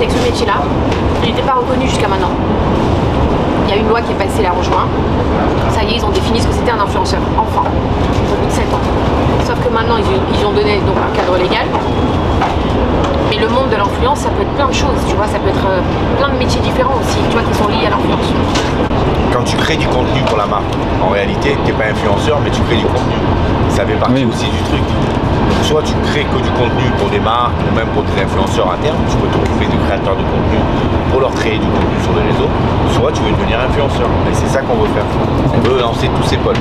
c'est que ce métier-là, il n'était pas reconnu jusqu'à maintenant. Il y a une loi qui est passée la rejoint. Ça y est, ils ont défini ce que c'était un influenceur, enfin, au bout de 7 ans. Sauf que maintenant, ils ont donné donc un cadre légal. Mais le monde de l'influence, ça peut être plein de choses, tu vois, ça peut être plein de métiers différents aussi, tu vois, qui sont liés à l'influence. Quand tu crées du contenu pour la marque, en réalité, tu n'es pas influenceur, mais tu crées du contenu. Ça fait partie aussi du truc. Soit tu crées que du contenu pour des marques, ou même pour des influenceurs internes, tu peux t'occuper de créateurs de contenu pour leur créer du contenu sur les réseaux, soit tu veux devenir influenceur. Et c'est ça qu'on veut faire. On veut lancer tous ces pôles.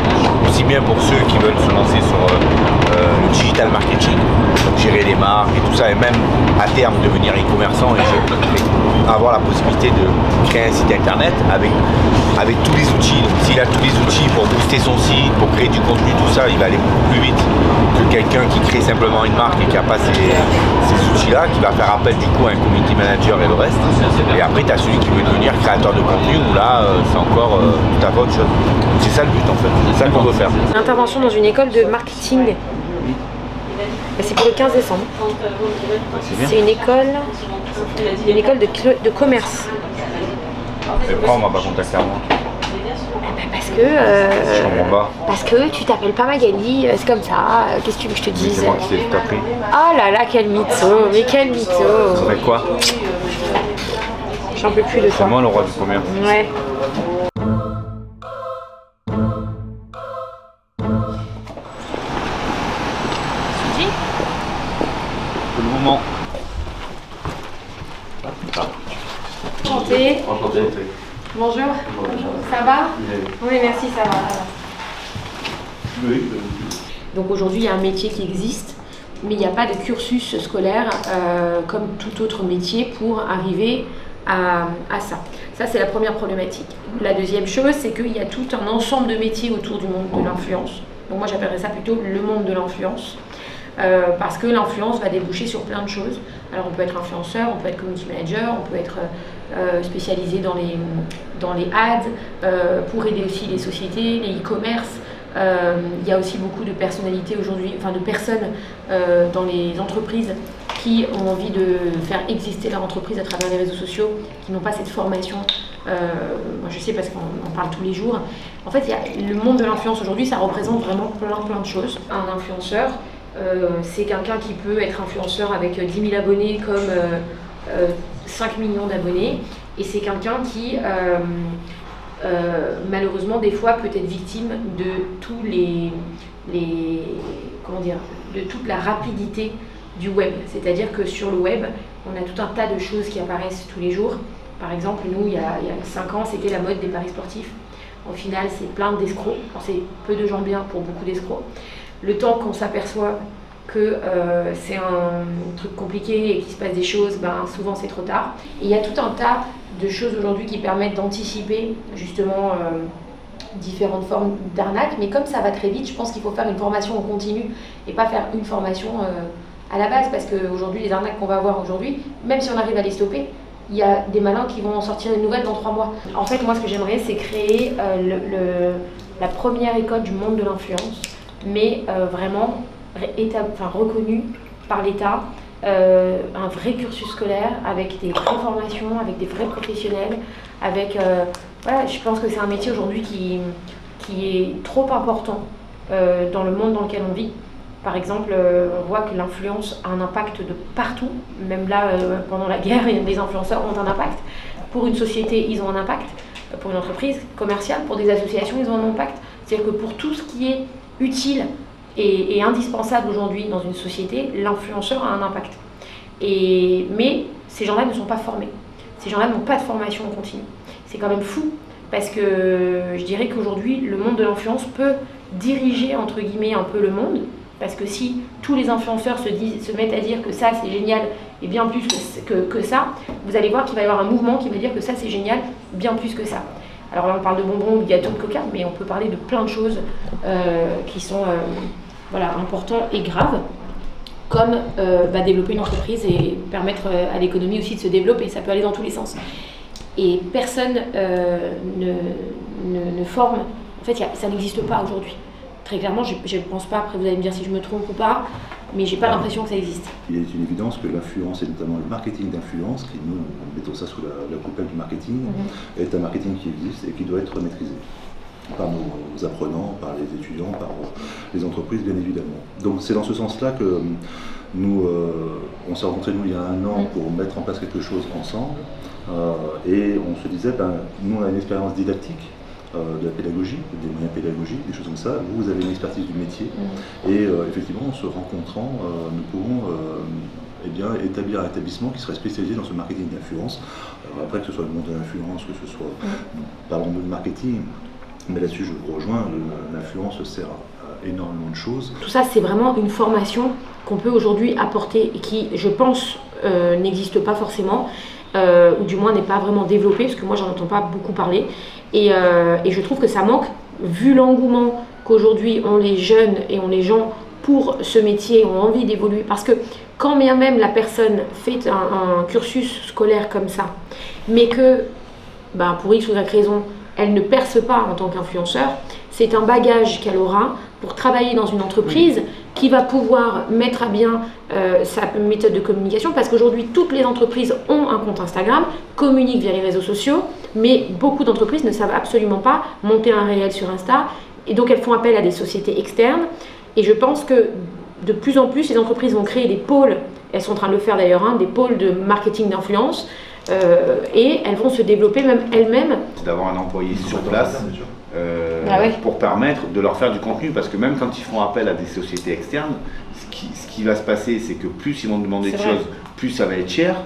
Aussi bien pour ceux qui veulent se lancer sur le digital marketing, donc gérer les marques et tout ça, et même à terme devenir e-commerçant et avoir la possibilité de créer un site internet avec tous les outils. Donc s'il a tous les outils pour booster son site, pour créer du contenu, tout ça, il va aller beaucoup plus vite que quelqu'un qui crée simplement une marque et qui n'a pas ces outils-là, qui va faire appel du coup à un community manager et le reste. Et après, tu as celui qui veut devenir créateur de contenu, où là, c'est encore tout à fait autre chose. C'est ça le but en fait, c'est ça qu'on veut faire. Intervention dans une école de marketing. C'est pour le 15 décembre. C'est une école de commerce. Et pourquoi on m'a pas contacté à moi? Je comprends pas. Parce que tu t'appelles pas Magali, c'est comme ça, qu'est-ce que tu veux que je te dise? C'est moi qui t'ai tout appris. Oh là là, quel mytho, mais quel mytho. Ça fait quoi? J'en peux plus de toi. C'est moi le roi du commerce. Ouais. C'est le moment. Enchanté. Enchanté. Bonjour. Ça va? Oui, merci, ça va. Oui. Donc aujourd'hui, il y a un métier qui existe, mais il n'y a pas de cursus scolaire comme tout autre métier pour arriver à ça. Ça, c'est la première problématique. La deuxième chose, c'est qu'il y a tout un ensemble de métiers autour du monde de l'influence. Donc moi, j'appellerais ça plutôt le monde de l'influence. Parce que l'influence va déboucher sur plein de choses. Alors on peut être influenceur, on peut être community manager, on peut être spécialisé dans les ads, pour aider aussi les sociétés, les e-commerce. Il y a aussi beaucoup de personnalités aujourd'hui, enfin de personnes dans les entreprises qui ont envie de faire exister leur entreprise à travers les réseaux sociaux, qui n'ont pas cette formation. Moi je sais parce qu'on en parle tous les jours. En fait, le monde de l'influence aujourd'hui, ça représente vraiment plein de choses. Un influenceur, c'est quelqu'un qui peut être influenceur avec 10 000 abonnés comme 5 millions d'abonnés, et c'est quelqu'un qui malheureusement des fois peut être victime de tous de toute la rapidité du web. C'est-à-dire que sur le web, on a tout un tas de choses qui apparaissent tous les jours. Par exemple, nous, il y a 5 ans, c'était la mode des paris sportifs. Au final, c'est plein d'escrocs. C'est peu de gens bien pour beaucoup d'escrocs. Le temps qu'on s'aperçoit que c'est un truc compliqué et qu'il se passe des choses, souvent c'est trop tard. Et il y a tout un tas de choses aujourd'hui qui permettent d'anticiper justement différentes formes d'arnaques. Mais comme ça va très vite, je pense qu'il faut faire une formation en continu et pas faire une formation à la base. Parce qu'aujourd'hui, les arnaques qu'on va avoir aujourd'hui, même si on arrive à les stopper, il y a des malins qui vont en sortir une nouvelle dans 3 mois. En fait, moi, ce que j'aimerais, c'est créer la première école du monde de l'influence, mais vraiment reconnue par l'État, un vrai cursus scolaire avec des vraies formations, avec des vrais professionnels, je pense que c'est un métier aujourd'hui qui est trop important dans le monde dans lequel on vit. Par exemple, on voit que l'influence a un impact de partout. Même là, pendant la guerre, les influenceurs ont un impact. Pour une société, ils ont un impact. Pour une entreprise commerciale, pour des associations, ils ont un impact. C'est-à-dire que pour tout ce qui est utile et indispensable aujourd'hui dans une société, l'influenceur a un impact. Mais ces gens-là ne sont pas formés. Ces gens-là n'ont pas de formation en continu. C'est quand même fou, parce que je dirais qu'aujourd'hui, le monde de l'influence peut diriger, entre guillemets, un peu le monde. Parce que si tous les influenceurs se mettent à dire que ça c'est génial et bien plus que ça, vous allez voir qu'il va y avoir un mouvement qui va dire que ça c'est génial bien plus que ça. Alors là on parle de bonbons, de gâteaux, de coca, mais on peut parler de plein de choses qui sont importantes et graves, comme développer une entreprise et permettre à l'économie aussi de se développer. Ça peut aller dans tous les sens. Et personne ne forme, en fait ça n'existe pas aujourd'hui. Très clairement, je ne pense pas, après vous allez me dire si je me trompe ou pas, mais j'ai pas l'impression que ça existe. Il est une évidence que l'influence, et notamment le marketing d'influence, qui nous mettons ça sous la coupelle du marketing, est un marketing qui existe et qui doit être maîtrisé par nos apprenants, par les étudiants, par les entreprises bien évidemment. Donc c'est dans ce sens-là que nous, on s'est rencontrés nous il y a 1 an pour mettre en place quelque chose ensemble et on se disait, nous on a une expérience didactique de la pédagogie, des moyens pédagogiques, des choses comme ça. Vous avez une expertise du métier et effectivement en se rencontrant, nous pouvons établir un établissement qui serait spécialisé dans ce marketing d'influence. Après que ce soit le monde de l'influence, que ce soit, parlons de marketing, mais là-dessus je vous rejoins, l'influence sert à énormément de choses. Tout ça c'est vraiment une formation qu'on peut aujourd'hui apporter et qui, je pense, n'existe pas forcément, ou du moins n'est pas vraiment développée, parce que moi j'en entends pas beaucoup parler. Et je trouve que ça manque, vu l'engouement qu'aujourd'hui ont les jeunes et ont les gens pour ce métier, ont envie d'évoluer. Parce que quand bien même la personne fait un cursus scolaire comme ça, mais que, pour X ou Y raison, elle ne perce pas en tant qu'influenceur, c'est un bagage qu'elle aura pour travailler dans une entreprise qui va pouvoir mettre à bien sa méthode de communication, parce qu'aujourd'hui toutes les entreprises ont un compte Instagram, communiquent via les réseaux sociaux, mais beaucoup d'entreprises ne savent absolument pas monter un réel sur Insta, et donc elles font appel à des sociétés externes. Et je pense que de plus en plus les entreprises vont créer des pôles, elles sont en train de le faire d'ailleurs, des pôles de marketing d'influence, et elles vont se développer même elles-mêmes. C'est d'avoir un employé sur place pour permettre de leur faire du contenu, parce que même quand ils font appel à des sociétés externes, ce qui va se passer, c'est que plus ils vont demander de choses, plus ça va être cher.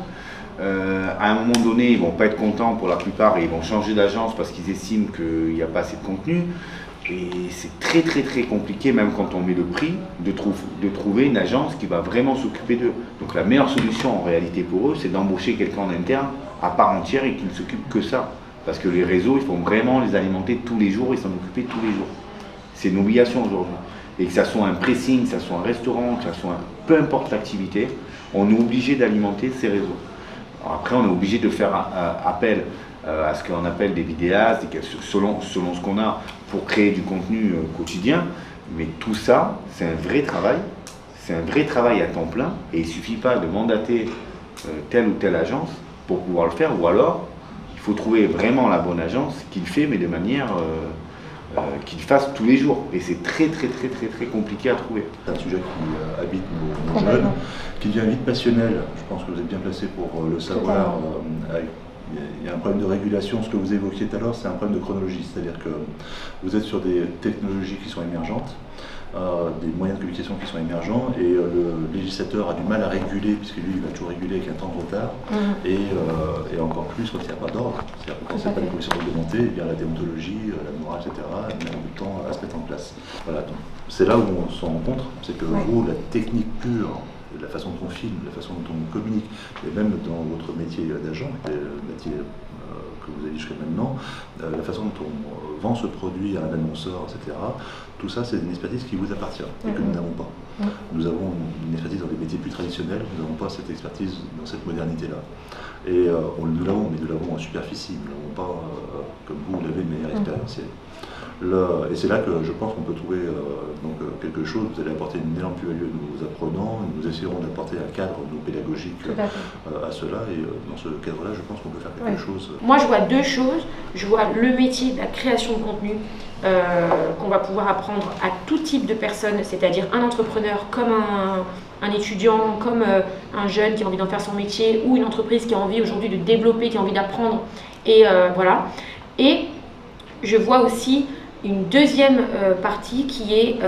À un moment donné, ils ne vont pas être contents pour la plupart et ils vont changer d'agence parce qu'ils estiment qu'il n'y a pas assez de contenu. Et c'est très très très compliqué, même quand on met le prix, de trouver une agence qui va vraiment s'occuper d'eux. Donc la meilleure solution en réalité pour eux, c'est d'embaucher quelqu'un en interne à part entière et qui ne s'occupe que ça. Parce que les réseaux, il faut vraiment les alimenter tous les jours et s'en occuper tous les jours. C'est une obligation aujourd'hui. Et que ça soit un pressing, que ça soit un restaurant, que ça soit peu importe l'activité, on est obligé d'alimenter ces réseaux. Alors après, on est obligé de faire appel à ce qu'on appelle des vidéastes, selon ce qu'on a pour créer du contenu quotidien. Mais tout ça, c'est un vrai travail. C'est un vrai travail à temps plein. Et il ne suffit pas de mandater telle ou telle agence pour pouvoir le faire. Ou alors, il faut trouver vraiment la bonne agence qui le fait, mais de manière qu'il fasse tous les jours. Et c'est très très très très très compliqué à trouver. C'est un sujet qui habite nos jeunes, qui devient vite passionnel. Je pense que vous êtes bien placé pour le savoir. Il y a un problème de régulation, ce que vous évoquiez tout à l'heure, c'est un problème de chronologie, c'est-à-dire que vous êtes sur des technologies qui sont émergentes, des moyens de communication qui sont émergents, et le législateur a du mal à réguler, puisque lui il va toujours réguler avec un temps de retard, et encore plus quand il n'y a pas d'ordre, c'est-à-dire que quand il n'y a pas de commission réglementée, eh bien la déontologie, la morale, etc., met du temps à se mettre en place. Voilà, donc c'est là où on se rencontre, c'est que vous, la technique pure, la façon dont on filme, la façon dont on communique, et même dans votre métier d'agent, le métier que vous avez jusqu'à maintenant, la façon dont on vend ce produit à un annonceur, etc., tout ça c'est une expertise qui vous appartient et que nous n'avons pas. Nous avons une expertise dans les métiers plus traditionnels, nous n'avons pas cette expertise dans cette modernité-là. Et nous l'avons, mais nous l'avons en superficie, nous ne l'avons pas comme vous l'avez de manière expérientielle. Et c'est là que je pense qu'on peut trouver quelque chose. Vous allez apporter une énorme plus-value à nos apprenants. Nous essaierons d'apporter un cadre pédagogique à cela. Et dans ce cadre-là, je pense qu'on peut faire quelque chose. Moi, je vois deux choses. Je vois le métier de la création de contenu qu'on va pouvoir apprendre à tout type de personnes, c'est-à-dire un entrepreneur comme un étudiant, comme un jeune qui a envie d'en faire son métier, ou une entreprise qui a envie aujourd'hui de développer, qui a envie d'apprendre. Et voilà. Et je vois aussi une deuxième partie qui est,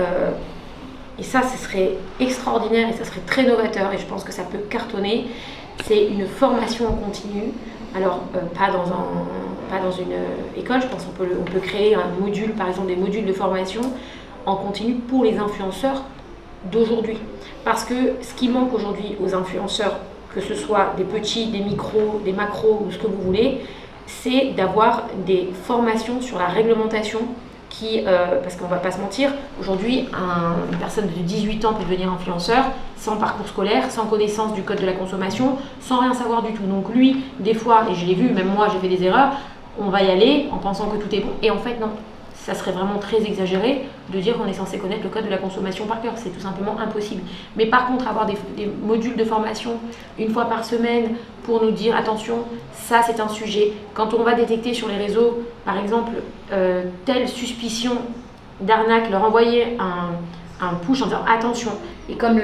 et ça ce serait extraordinaire et ça serait très novateur et je pense que ça peut cartonner, c'est une formation en continu. Alors pas dans une école, je pense qu'on peut créer un module, par exemple des modules de formation en continu pour les influenceurs d'aujourd'hui. Parce que ce qui manque aujourd'hui aux influenceurs, que ce soit des petits, des micros, des macros ou ce que vous voulez, c'est d'avoir des formations sur la réglementation parce qu'on ne va pas se mentir, aujourd'hui, une personne de 18 ans peut devenir influenceur sans parcours scolaire, sans connaissance du code de la consommation, sans rien savoir du tout. Donc lui, des fois, et je l'ai vu, même moi j'ai fait des erreurs, on va y aller en pensant que tout est bon. Et en fait non, ça serait vraiment très exagéré de dire qu'on est censé connaître le code de la consommation par cœur. C'est tout simplement impossible. Mais par contre, avoir des modules de formation une fois par semaine pour nous dire attention, ça c'est un sujet. Quand on va détecter sur les réseaux, par exemple, telle suspicion d'arnaque, leur envoyer un push en disant attention. Et comme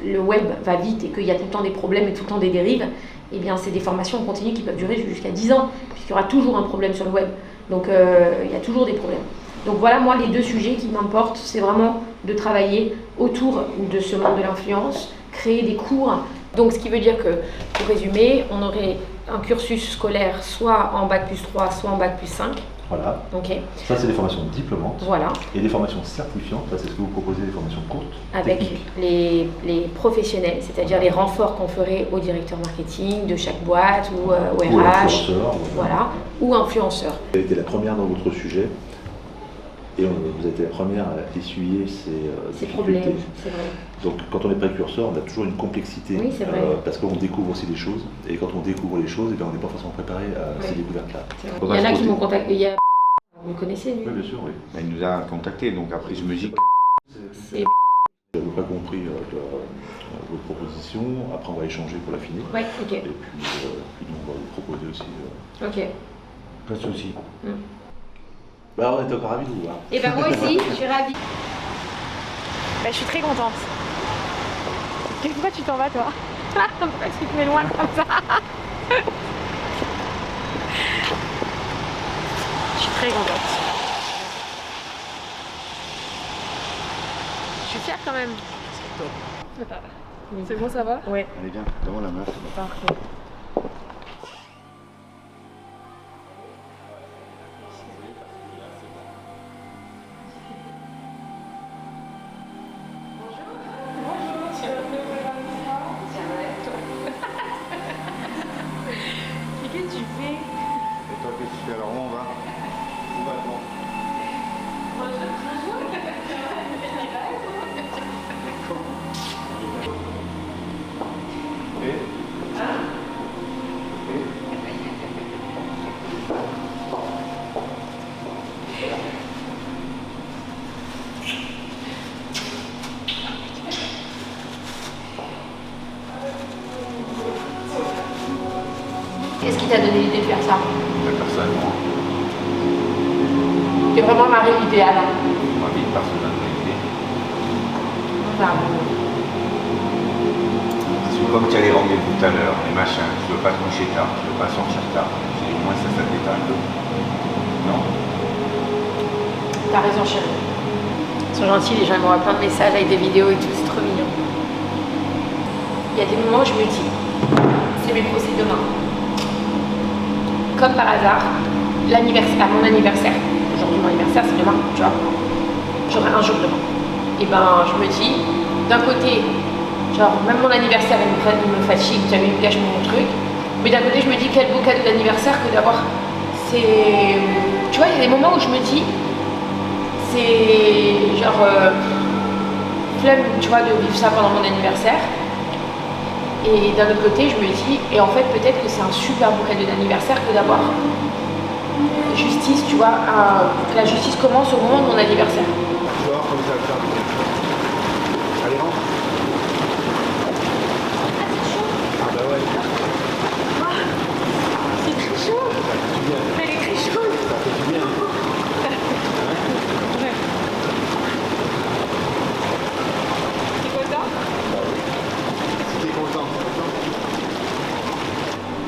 le web va vite et qu'il y a tout le temps des problèmes et tout le temps des dérives, eh bien c'est des formations en continu qui peuvent durer jusqu'à 10 ans, puisqu'il y aura toujours un problème sur le web. Donc il y a toujours des problèmes. Donc voilà, moi les deux sujets qui m'importent, c'est vraiment de travailler autour de ce monde de l'influence, créer des cours. Donc ce qui veut dire que, pour résumer, on aurait un cursus scolaire soit en bac+3, soit en bac+5. Voilà. Okay. Ça, c'est des formations diplômantes. Voilà. Et des formations certifiantes. Ça, c'est ce que vous proposez, des formations courtes. Avec techniques. les professionnels, c'est-à-dire les renforts qu'on ferait au directeur marketing de chaque boîte ou au RH. Voilà. Ou influenceurs. Vous avez été la première dans votre sujet. Et vous avez été la première à essuyer ces problèmes. C'est vrai. Donc, quand on est précurseur, on a toujours une complexité. Oui, c'est vrai. Parce qu'on découvre aussi des choses. Et quand on découvre les choses, on n'est pas forcément préparé à ces découvertes-là. Il y en a qui m'ont contacté. Vous le connaissez, lui? Oui, bien sûr, oui. Il nous a contactés, donc après je me dis que... C'est... J'avais pas compris votre proposition. Après, on va échanger pour l'affiner. Ouais, ok. Et puis nous, on va vous proposer aussi. Ok. Pas de souci. Bah, on est encore ravis de vous voir. Et ben moi aussi, je suis ravie. Je suis très contente. Pourquoi tu t'en vas, toi? Pourquoi tu te mets loin comme ça? Je suis très contente. Je suis fière quand même. C'est top. C'est bon, ça va? Ouais. Allez bien, comment la meuf? Parfait. Qu'est-ce que tu fais? Et toi, qu'est-ce que tu fais? Alors, où on va? Où va-t-on? Qu'est-ce qui t'a donné l'idée de faire ça? La personne, moi. C'est vraiment ma rêve idéale. Ma vie de personnalité. Enfin, Comme tu as les rendez-vous tout à l'heure, les machins, tu veux pas te coucher tard, tu veux pas sortir tard. J'ai dit, au moins ça détend un peu. Non? t'as raison, chérie. Ils sont gentils, les gens ils m'envoient plein de messages avec des vidéos et tout, c'est trop mignon. Il y a des moments où je me dis, c'est mes procès demain. Comme par hasard, à mon anniversaire, aujourd'hui mon anniversaire c'est demain, tu vois, j'aurai un jour demain. Et ben je me dis, d'un côté, genre même mon anniversaire il me fatigue, tu vois, il me gâche mon truc, mais d'un côté je me dis quel beau cadeau d'anniversaire que d'avoir ces... Tu vois, il y a des moments où je me dis, c'est genre flemme, tu vois, de vivre ça pendant mon anniversaire. Et d'un autre côté, je me dis, et en fait, peut-être que c'est un super beau cadeau d'anniversaire que d'avoir justice, tu vois. La justice commence au moment de mon anniversaire. Tu vois, comme ça, allez, rentre. Ah bah ouais. C'est très chaud. Elle est très chaude. Ça fait du bien. T'es content? T'es content?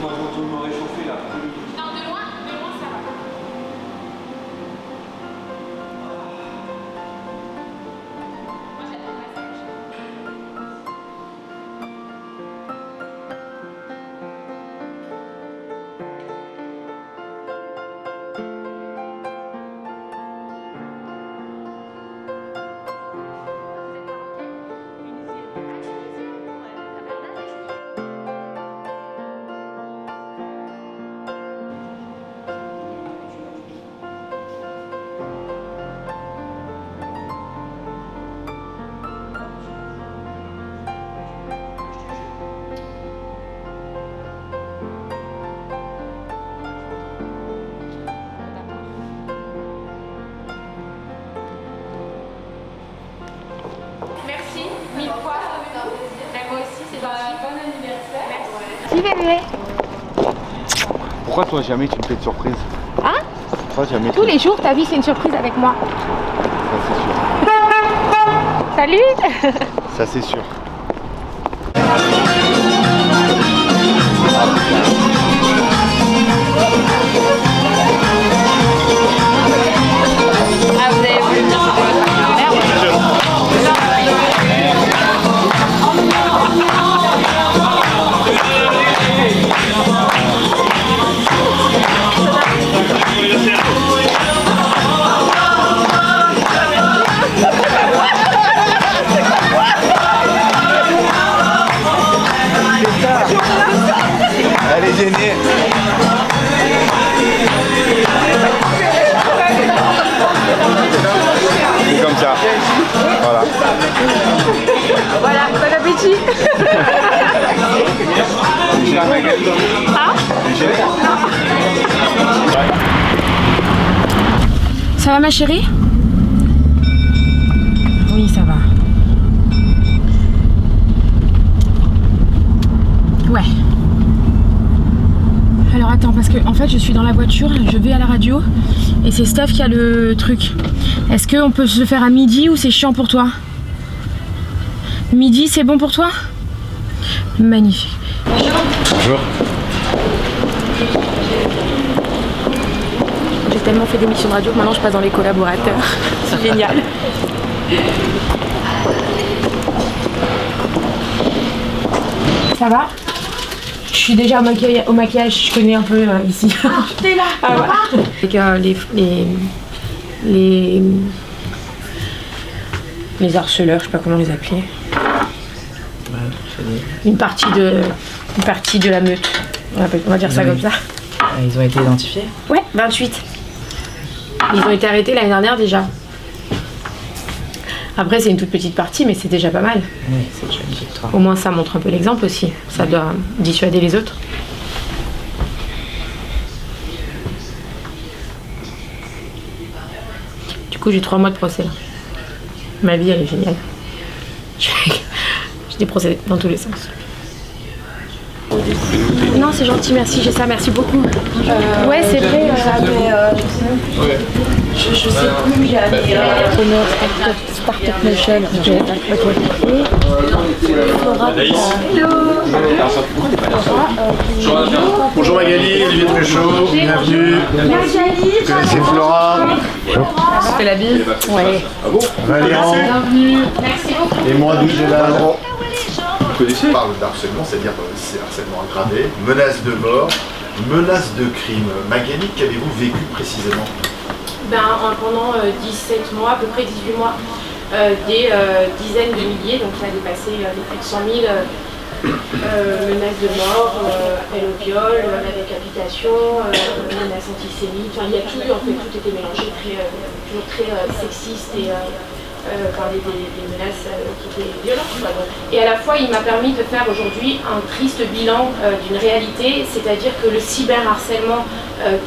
Moi, je retourne me réchauffer là. Non, de loin, ça va. Merci bébé. Pourquoi toi jamais tu me fais de surprise? Hein? Pourquoi jamais Tous les jours, ta vie c'est une surprise avec moi. Ça c'est sûr. Salut. Ça c'est sûr. Ah, vous avez voulu venir chez votre Elle est gênée. C'est comme ça. Voilà. Voilà, bon appétit. Ça va ma chérie? Oui, ça va. Ouais. Alors attends, parce que en fait je suis dans la voiture, je vais à la radio et c'est Steph qui a le truc. Est-ce qu'on peut se le faire à midi ou c'est chiant pour toi? Midi, c'est bon pour toi? Magnifique. Bonjour. J'ai tellement fait d'émissions de radio que maintenant je passe dans les collaborateurs. C'est génial. Ça va? Je suis déjà au maquillage, je connais un peu ici. T'es là, ah, voilà. Avec les harceleurs, je sais pas comment les appeler. Une partie de la meute. On va dire ça comme ça. Ils ont été identifiés? Ouais, 28. Ils ont été arrêtés l'année dernière déjà. Après, c'est une toute petite partie, mais c'est déjà pas mal. Oui, c'est déjà une victoire. Au moins, ça montre un peu l'exemple aussi. Ça doit dissuader les autres. Du coup, j'ai 3 mois de procès là. Ma vie, elle est géniale. J'ai des procès dans tous les sens. Non, c'est gentil, merci, j'ai ça, merci beaucoup. Ouais, c'est vrai. Je sais plus, j'ai Startup Nation. Bonjour Magali, Olivier Truchot, bienvenue. Vous connaissez Flora? On fait la bise? Ouais. Valéran. Bienvenue. Merci beaucoup. Et moi, Dougelal. Vous connaissez? On parle d'harcèlement, c'est-à-dire c'est harcèlement aggravé, menace de mort, menace de crime. Magali, qu'avez-vous vécu précisément? Pendant 17 mois, à peu près 18 mois, des dizaines de milliers, donc ça a dépassé les plus de 100 000 menaces de mort, appel au viol, la décapitation, menaces antisémites, enfin il y a tout eu, en fait tout était mélangé, toujours très sexiste et par des menaces qui étaient violentes. Et à la fois il m'a permis de faire aujourd'hui un triste bilan d'une réalité, c'est-à-dire que le cyberharcèlement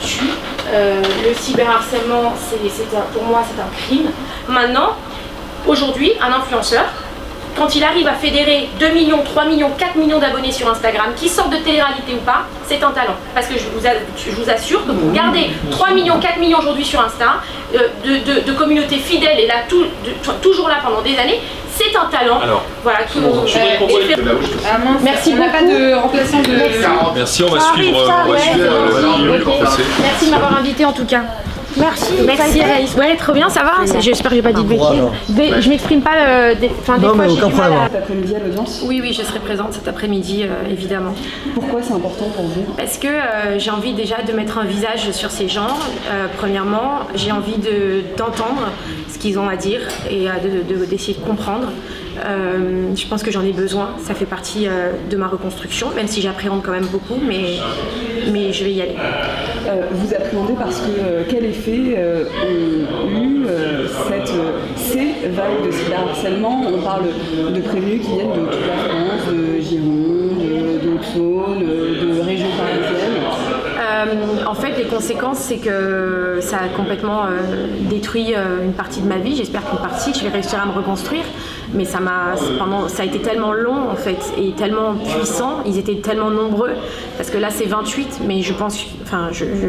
tue. Le cyberharcèlement, pour moi, c'est un crime. Maintenant, aujourd'hui, un influenceur, quand il arrive à fédérer 2 millions, 3 millions, 4 millions d'abonnés sur Instagram, qui sortent de télé-réalité ou pas, c'est un talent. Parce que je vous assure que pour garder 3 millions, 4 millions aujourd'hui sur Insta, de communautés fidèles et là, toujours là pendant des années, c'est un talent. Alors, voilà, merci beaucoup. On n'a pas de remplaçant de... Merci, on va suivre le procès. Merci de m'avoir invité en tout cas. Merci Anaïs. Ouais, trop bien, ça va. J'espère que j'ai pas dit de bêtises. Je m'exprime pas. Des fois, mais j'ai aucun du mal problème. à... Après-midi à l'audience. Oui, je serai présente cet après-midi, évidemment. Pourquoi c'est important pour vous? Parce que j'ai envie déjà de mettre un visage sur ces gens. Premièrement, j'ai envie d'entendre ce qu'ils ont à dire et d'essayer de comprendre. Je pense que j'en ai besoin, ça fait partie de ma reconstruction, même si j'appréhende quand même beaucoup, mais je vais y aller. Vous appréhendez parce que quel effet ont eu ces vagues de cyberharcèlement? On parle de prévenus qui viennent de toute la France, de Gironde, de Haute-Saône, de régions parisiennes. En fait, les conséquences, c'est que ça a complètement détruit une partie de ma vie. J'espère qu'une partie, je vais réussir à me reconstruire. Mais ça a été tellement long, en fait, et tellement puissant. Ils étaient tellement nombreux. Parce que là, c'est 28, mais je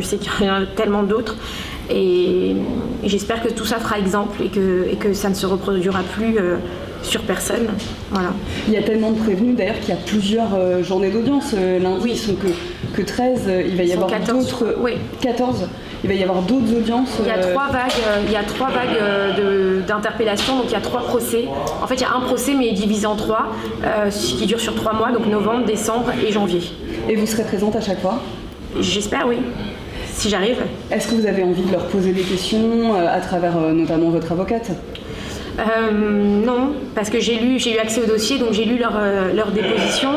sais qu'il y en a tellement d'autres. Et j'espère que tout ça fera exemple et que ça ne se reproduira plus sur personne. Voilà. Il y a tellement de prévenus d'ailleurs qu'il y a plusieurs journées d'audience. Lundi, ils sont que 13, il va y avoir 14. d'autres. Oui. 14. Il va y avoir d'autres audiences. Il y a 3 vagues, d'interpellation, donc il y a 3 procès. En fait, il y a un procès mais divisé en 3, qui dure sur 3 mois, donc novembre, décembre et janvier. Et vous serez présente à chaque fois ? J'espère, oui. Si j'arrive. Est-ce que vous avez envie de leur poser des questions à travers notamment votre avocate ? Non, parce que j'ai eu accès au dossier, donc j'ai lu leur déposition.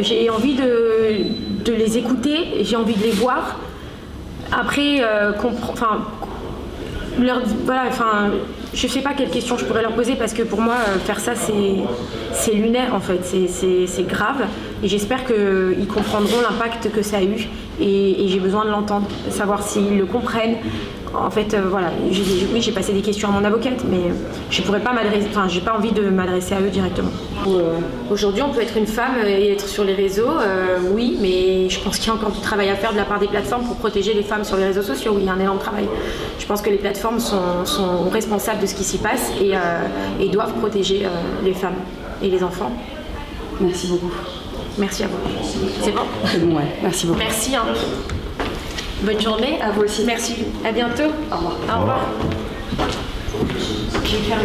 J'ai envie de les écouter, j'ai envie de les voir. Après, je sais pas quelles questions je pourrais leur poser parce que pour moi, faire ça, c'est lunaire en fait, c'est grave. Et j'espère qu'ils comprendront l'impact que ça a eu et j'ai besoin de l'entendre, de savoir s'ils le comprennent. En fait, voilà, j'ai passé des questions à mon avocate, mais je pourrais pas j'ai pas envie de m'adresser à eux directement. Aujourd'hui, on peut être une femme et être sur les réseaux, oui, mais je pense qu'il y a encore du travail à faire de la part des plateformes pour protéger les femmes sur les réseaux sociaux. Oui, il y a un énorme travail. Je pense que les plateformes sont responsables de ce qui s'y passe et doivent protéger les femmes et les enfants. Merci beaucoup. Merci à vous. C'est bon ? C'est bon, ouais. Merci beaucoup. Merci. Hein. Bonne journée. À vous aussi. Merci. À bientôt. Au revoir. Au revoir. Je vais faire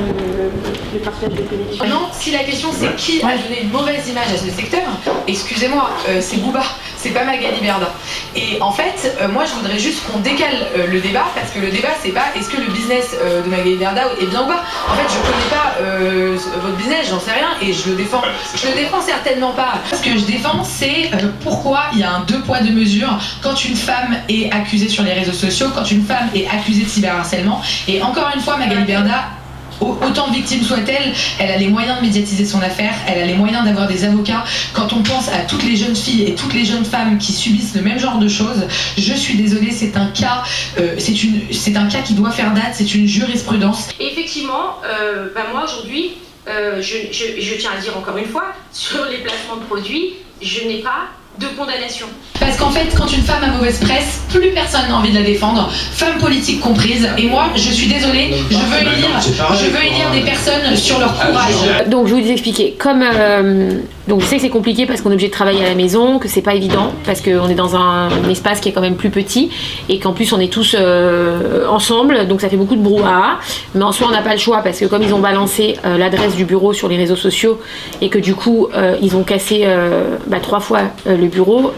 le partage de connexion. Non, si la question c'est qui a donné une mauvaise image à ce secteur, excusez-moi, c'est Booba, c'est pas Magali Berda. Et en fait, moi je voudrais juste qu'on décale le débat, parce que le débat c'est pas est-ce que le business de Magali Berda est bien ou pas. En fait, je connais pas votre business, j'en sais rien, et je le défends. Je le défends certainement pas. Ce que je défends, c'est pourquoi il y a un 2 poids 2 mesures quand une femme est accusée sur les réseaux sociaux, quand une femme est accusée de cyberharcèlement. Et encore une fois, Magali Berda, autant victime soit-elle, elle a les moyens de médiatiser son affaire, elle a les moyens d'avoir des avocats. Quand on pense à toutes les jeunes filles et toutes les jeunes femmes qui subissent le même genre de choses, je suis désolée, c'est un cas qui doit faire date, c'est une jurisprudence. Et effectivement, moi aujourd'hui, je tiens à dire encore une fois, sur les placements de produits, je n'ai pas de condamnation. Parce qu'en fait, quand une femme a mauvaise presse, plus personne n'a envie de la défendre, femme politique comprise. Et moi, je suis désolée, je veux élire des personnes sur leur courage. Donc, je vais vous expliquer. Donc, je sais que c'est compliqué parce qu'on est obligé de travailler à la maison, que c'est pas évident, parce qu'on est dans un espace qui est quand même plus petit et qu'en plus on est tous ensemble, donc ça fait beaucoup de brouhaha. Mais en soi, on n'a pas le choix parce que comme ils ont balancé l'adresse du bureau sur les réseaux sociaux et que du coup, ils ont cassé 3 fois le bureau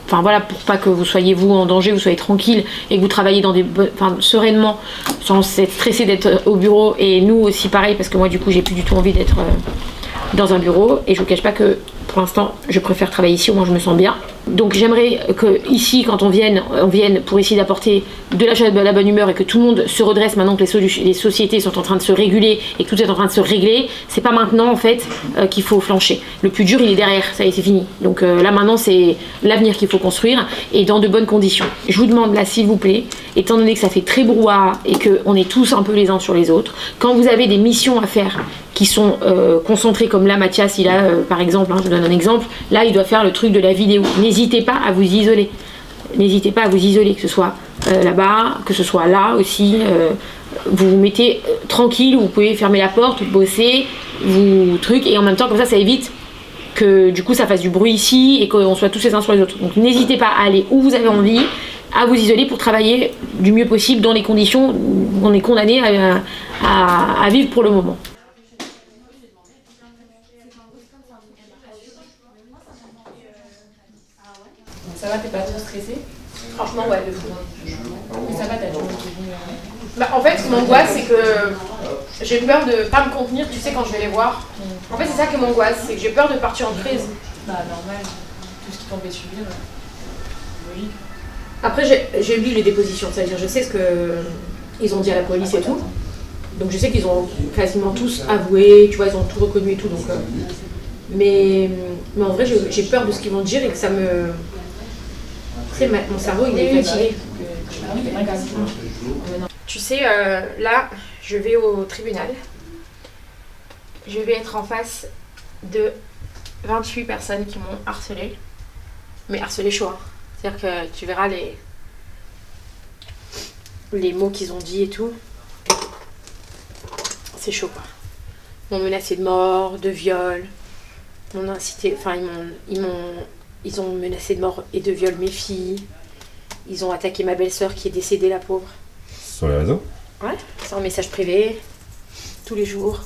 pour pas que vous soyez vous en danger, vous soyez tranquille et que vous travaillez sereinement sans être stressé d'être au bureau. Et nous aussi pareil, parce que moi du coup j'ai plus du tout envie d'être dans un bureau et je vous cache pas que pour l'instant je préfère travailler ici, au moins je me sens bien. Donc j'aimerais que ici, quand on vienne pour essayer d'apporter de la bonne humeur et que tout le monde se redresse maintenant que les sociétés sont en train de se réguler et que tout est en train de se régler. C'est pas maintenant en fait qu'il faut flancher. Le plus dur il est derrière, ça y est, c'est fini. Donc là maintenant c'est l'avenir qu'il faut construire et dans de bonnes conditions. Je vous demande là s'il vous plaît, étant donné que ça fait très brouhaha et qu'on est tous un peu les uns sur les autres, quand vous avez des missions à faire qui sont concentrées comme là Mathias il a par exemple, je vous donne un exemple, là il doit faire le truc de la vidéo. N'hésitez pas à vous isoler. N'hésitez pas à vous isoler, que ce soit là-bas, que ce soit là aussi. Vous vous mettez tranquille, vous pouvez fermer la porte, bosser, et en même temps comme ça évite que du coup ça fasse du bruit ici et qu'on soit tous les uns sur les autres. Donc n'hésitez pas à aller où vous avez envie, à vous isoler pour travailler du mieux possible dans les conditions où on est condamné à vivre pour le moment. Ça va, t'es pas trop stressée? Franchement, ouais, de fou. Mais ça va, t'as En fait, ce qui m'angoisse, c'est que j'ai peur de pas me contenir, tu sais, quand je vais les voir. En fait, c'est ça qui m'angoisse, c'est que j'ai peur de partir en crise. Bah, normal. Tout ce qui t'en fait subir, logique. Après, j'ai lu les dépositions, c'est-à-dire je sais ce qu'ils ont dit à la police et tout. Donc je sais qu'ils ont quasiment tous avoué, tu vois, ils ont tout reconnu et tout. Donc, mais en vrai, j'ai peur de ce qu'ils vont dire et que ça me... C'est mon cerveau, il est fatigué. Tu sais, là, je vais au tribunal. Je vais être en face de 28 personnes qui m'ont harcelé. Mais harcelé chaud, hein. C'est-à-dire que tu verras les mots qu'ils ont dit et tout. C'est chaud, quoi. Ils m'ont menacé de mort, de viol. Ils m'ont incité... Enfin, ils ont menacé de mort et de viol mes filles. Ils ont attaqué ma belle-sœur qui est décédée, la pauvre. Sur les réseaux? Ouais, c'est en message privé, tous les jours.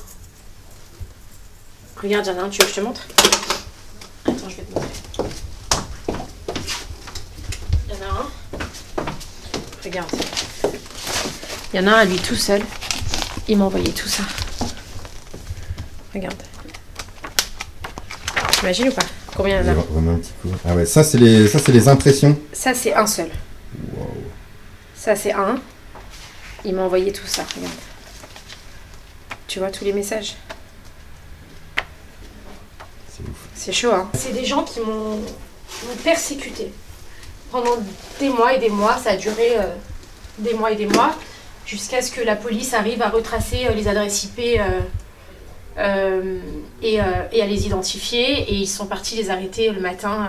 Regarde, il y en a un, tu veux que je te montre? Attends, je vais te montrer. Il y en a un. Regarde. Il y en a un à lui tout seul. Il m'a envoyé tout ça. Regarde. T'imagines ou pas? Combien il y en a? Vraiment un petit coup. Ah ouais, ça c'est les impressions. Ça c'est un seul. Wow. Ça c'est un. Il m'a envoyé tout ça, regarde. Tu vois tous les messages? C'est ouf. C'est chaud, hein? C'est des gens qui m'ont persécuté. Pendant des mois et des mois, ça a duré des mois et des mois, jusqu'à ce que la police arrive à retracer les adresses IP et à les identifier. Et ils sont partis les arrêter le matin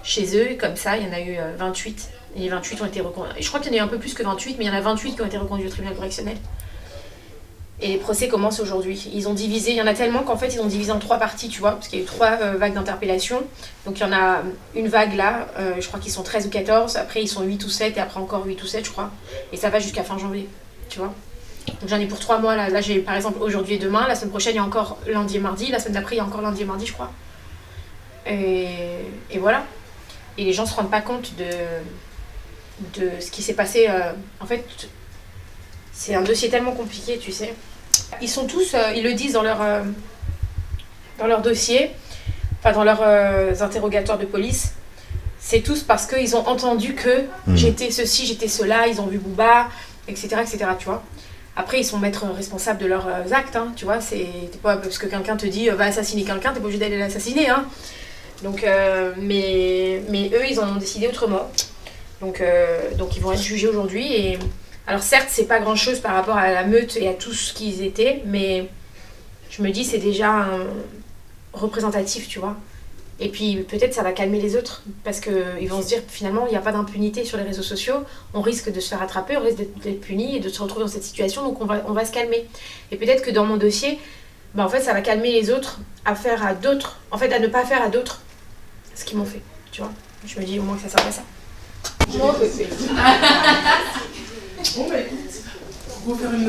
chez eux. Et comme ça, il y en a eu 28. Et les 28 ont été reconduits. Je crois qu'il y en a eu un peu plus que 28, mais il y en a 28 qui ont été reconduits au tribunal correctionnel. Et les procès commencent aujourd'hui. Ils ont divisé, il y en a tellement qu'en fait ils ont divisé en 3 parties, tu vois, parce qu'il y a eu 3 vagues d'interpellation. Donc il y en a une vague là, je crois qu'ils sont 13 ou 14, après ils sont 8 ou 7, et après encore 8 ou 7, je crois. Et ça va jusqu'à fin janvier, tu vois. Donc j'en ai pour 3 mois là. Là j'ai par exemple aujourd'hui et demain, la semaine prochaine il y a encore lundi et mardi, la semaine d'après il y a encore lundi et mardi, je crois. Et voilà. Et les gens se rendent pas compte de ce qui s'est passé. En fait, c'est un dossier tellement compliqué, tu sais. Ils sont tous, ils le disent dans leur dossier, enfin dans leurs interrogatoires de police. C'est tous parce qu'ils ont entendu que j'étais ceci, j'étais cela, ils ont vu Booba, etc., etc., tu vois. Après, ils sont maîtres responsables de leurs actes, hein, tu vois. C'est pas parce que quelqu'un te dit va assassiner quelqu'un, t'es pas obligé d'aller l'assassiner, hein. Donc, mais eux, ils en ont décidé autrement. Donc ils vont être jugés aujourd'hui. Et alors certes, c'est pas grand-chose par rapport à la meute et à tout ce qu'ils étaient, mais je me dis c'est déjà représentatif, tu vois. Et puis peut-être ça va calmer les autres, parce qu'ils vont se dire finalement il n'y a pas d'impunité sur les réseaux sociaux, on risque de se faire attraper, on risque d'être puni et de se retrouver dans cette situation, donc on va se calmer. Et peut-être que dans mon dossier, en fait ça va calmer les autres à faire à d'autres, en fait à ne pas faire à d'autres ce qu'ils m'ont fait, tu vois. Je me dis au moins que ça sert à ça.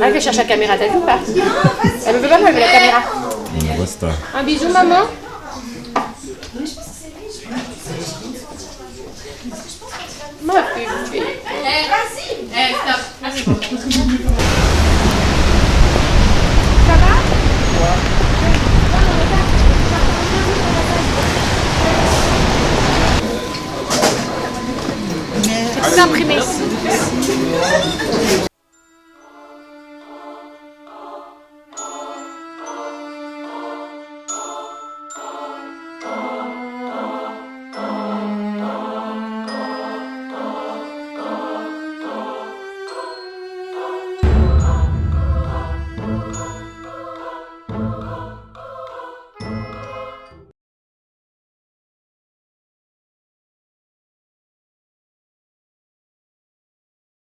Ah, elle cherche la caméra, t'as vu ou pas? Elle me veut pas me lever la caméra. Un bisou, maman. Ça va? C'est imprimé.